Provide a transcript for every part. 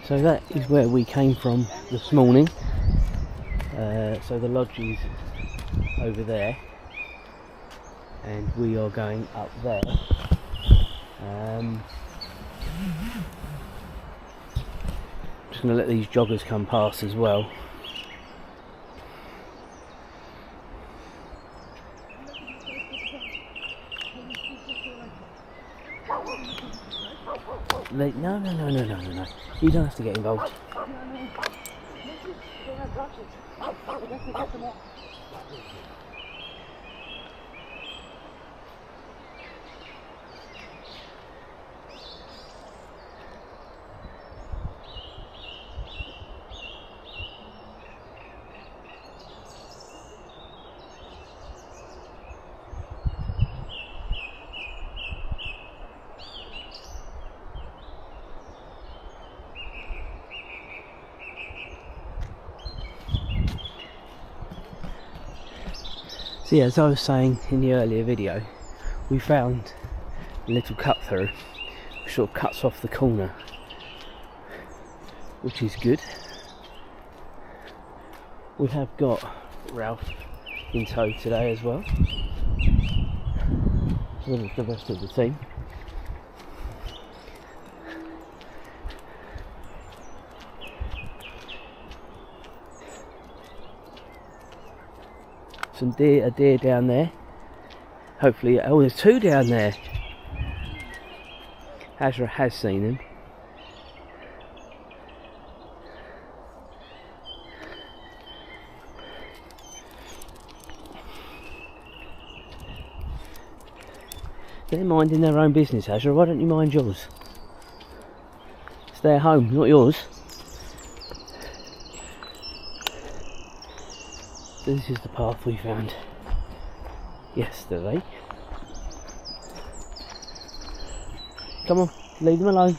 So that is where we came from this morning. So the lodge is over there, and we are going up there. Just going to let these joggers come past as well. No. You don't have to get involved. So yeah, as I was saying in the earlier video, we found a little cut through which sort of cuts off the corner, which is good. We have got Ralph in tow today as well, as well as the rest of the team. A deer down there. Hopefully, oh, there's two down there. Azra has seen him. They're minding their own business, Azra. Why don't you mind yours? It's their home, not yours. This is the path we found yesterday. Come on, leave them alone.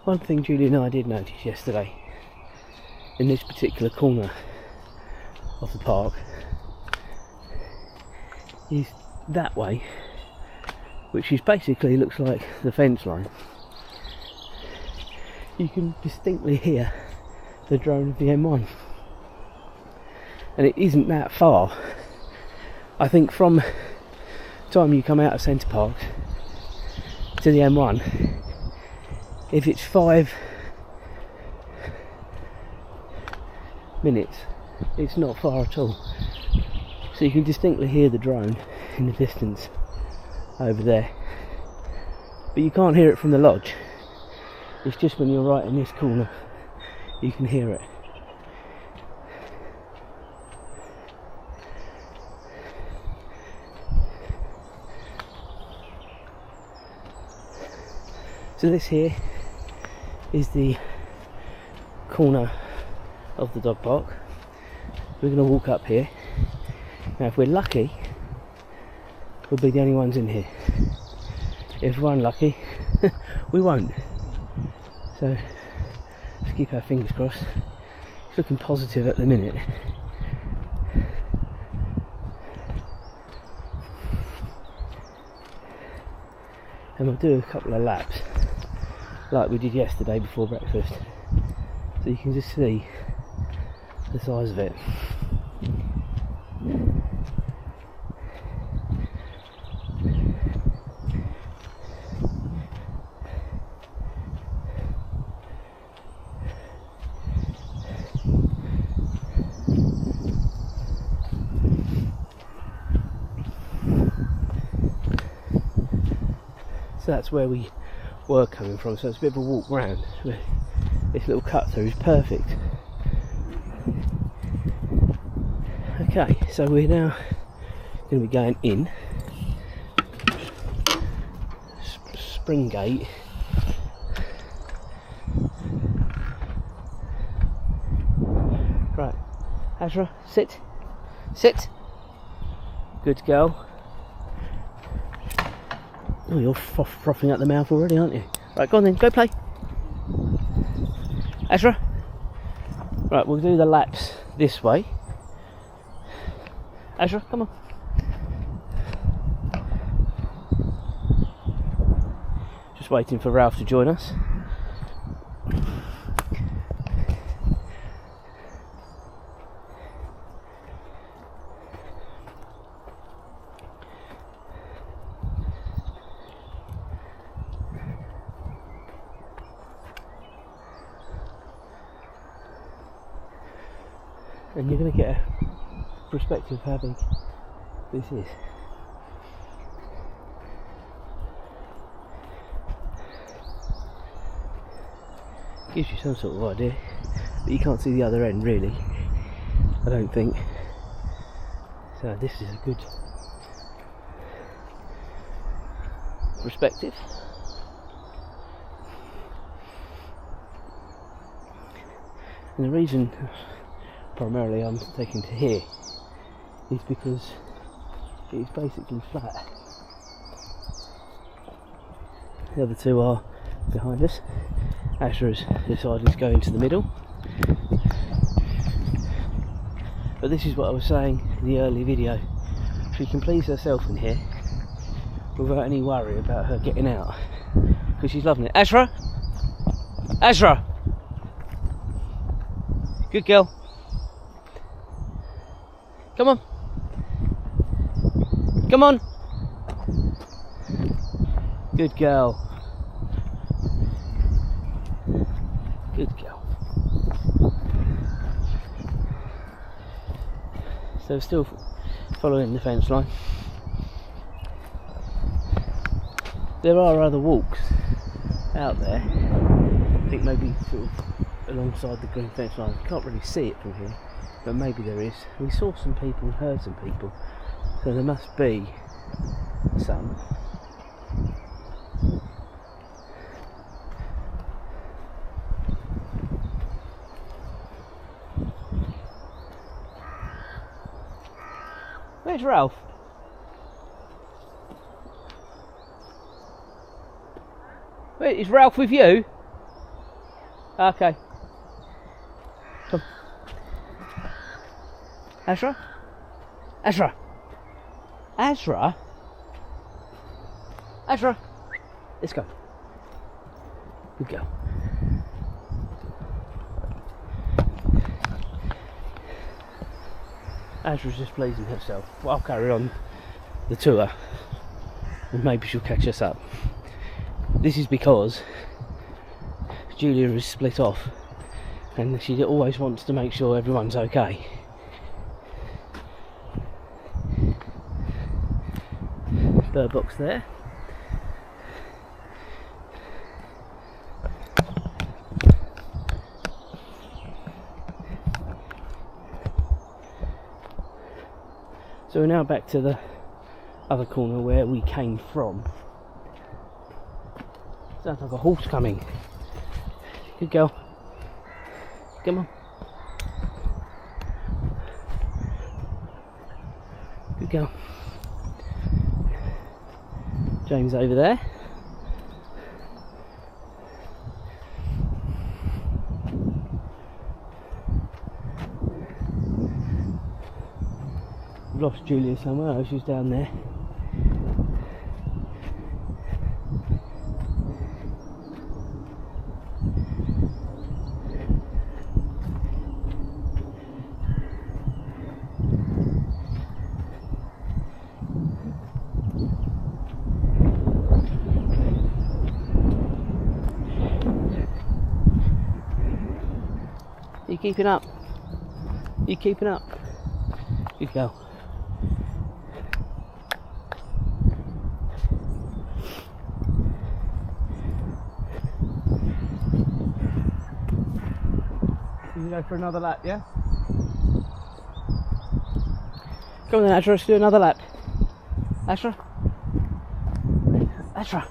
One thing Julie and I did notice yesterday, in this particular corner of the park, is that way, which is basically looks like the fence line. You can distinctly hear the drone of the M1, and it isn't that far. I think from the time you come out of Centre Parcs to the M1, if it's 5 minutes, it's not far at all. So you can distinctly hear the drone in the distance over there, but you can't hear it from the lodge. It's just when you're right in this corner you can hear it. So this here is the corner of the dog park. We're going to walk up here. Now if we're lucky, we'll be the only ones in here. If we're unlucky, we won't. So let's keep our fingers crossed. It's looking positive at the minute. And we'll do a couple of laps like we did yesterday before breakfast, so you can just see the size of it. So that's where we were coming from, so it's a bit of a walk round. This little cut through is perfect. Okay, so we're now going to be going in Spring Gate. Right, Azra, sit. Good girl. Oh, you're frothing at the mouth already, aren't you? Right, go on then, go play. Ezra. Right, we'll do the laps this way. Ezra, come on. Just waiting for Ralph to join us. And you're going to get a perspective of how big this is. Gives you some sort of idea, but you can't see the other end really, I don't think. So this is a good perspective. And the reason primarily I'm taking to here is because it's basically flat. The other two are behind us. Asher has decided to go into the middle. But this is what I was saying in the early video. She can please herself in here without any worry about her getting out, because she's loving it. Ashra! Ashra! Good girl. Come on. Come on. Good girl. Good girl. So still following the fence line. There are other walks out there. I think maybe sort of alongside the green fence line. Can't really see it from here, but maybe there is. We saw some people and heard some people, so there must be some. Where's Ralph? Wait, is Ralph with you? Okay. Come. Azra? Azra? Azra? Azra? Let's go. Good girl. Azra's just pleasing herself. Well, I'll carry on the tour and maybe she'll catch us up. This is because Julia is split off and she always wants to make sure everyone's okay. Bird box there. So we're now back to the other corner where we came from. Sounds like a horse coming. Good girl. Come on. Good girl. James over there. We've lost Julia somewhere. Oh, she's down there. You keeping up? You keeping up? Good girl. You can go for another lap, yeah? Come on then, Ashra, let's do another lap. Ashra? Ashra?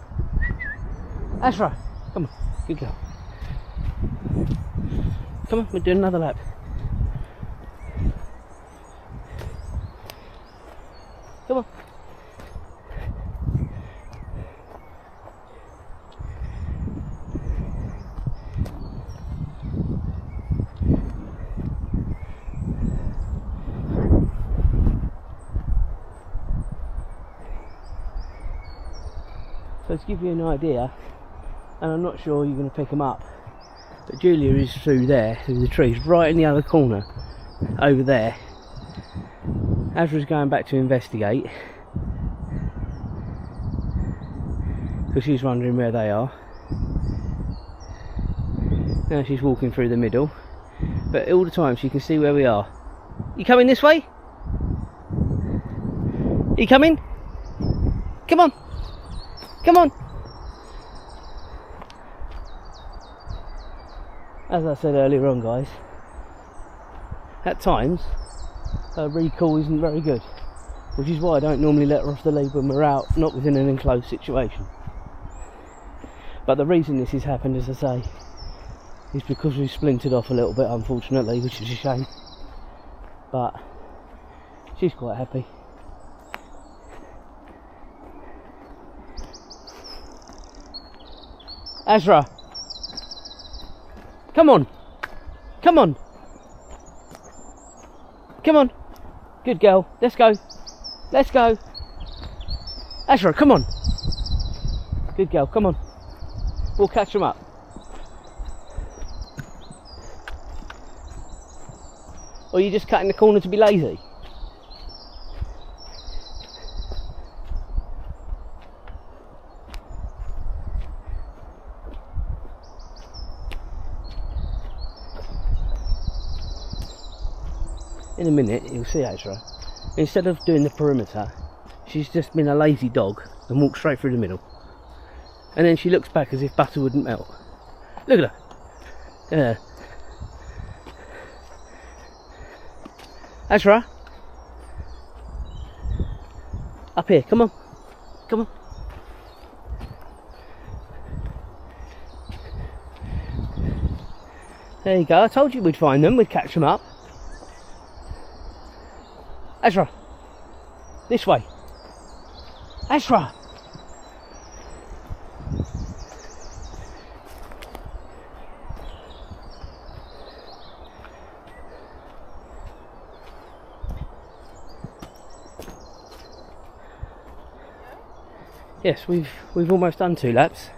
Ashra? Come on, good girl. Come on, we're doing another lap. Come Come on. So to give you an idea, and I'm not sure you're going to pick them up, but Julia is through there, through the trees, right in the other corner, over there. Azra's going back to investigate, because she's wondering where they are. Now she's walking through the middle, but all the time she can see where we are. You coming this way? You coming? Come on! Come on! As I said earlier on, guys, at times her recall isn't very good, which is why I don't normally let her off the lead when we're out, not within an enclosed situation. But the reason this has happened, as I say, is because we've splintered off a little bit, unfortunately, which is a shame. But she's quite happy. Azra! Come on! Come on! Come on! Good girl, let's go! Let's go! Azra, come on! Good girl, come on! We'll catch them up. Or are you just cutting the corner to be lazy? In a minute you'll see Azra, instead of doing the perimeter, she's just been a lazy dog and walked straight through the middle, and then she looks back as if butter wouldn't melt. Look at her. Yeah. Azra, up here, come on, come on. There you go, I told you we'd find them, we'd catch them up. Azra, this way. Azra. Yes, we've almost done 2 laps.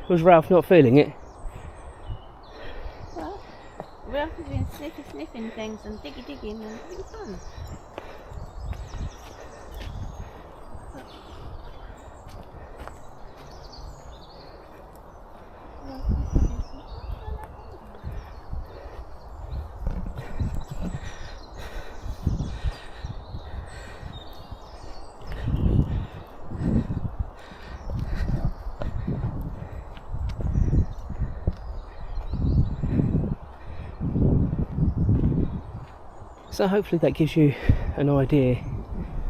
Was Ralph not feeling it? Well, Ralph has been sniffing things and digging and having fun. So hopefully that gives you an idea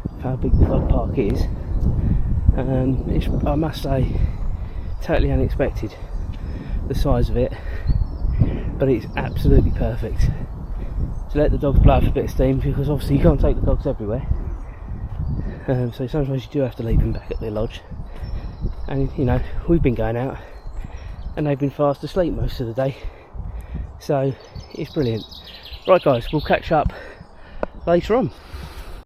of how big the dog park is. It's, I must say, totally unexpected, the size of it, but it's absolutely perfect to let the dogs blow up a bit of steam, because obviously you can't take the dogs everywhere. So sometimes you do have to leave them back at their lodge, and you know, we've been going out and they've been fast asleep most of the day, so it's brilliant. Right guys, we'll catch up later on.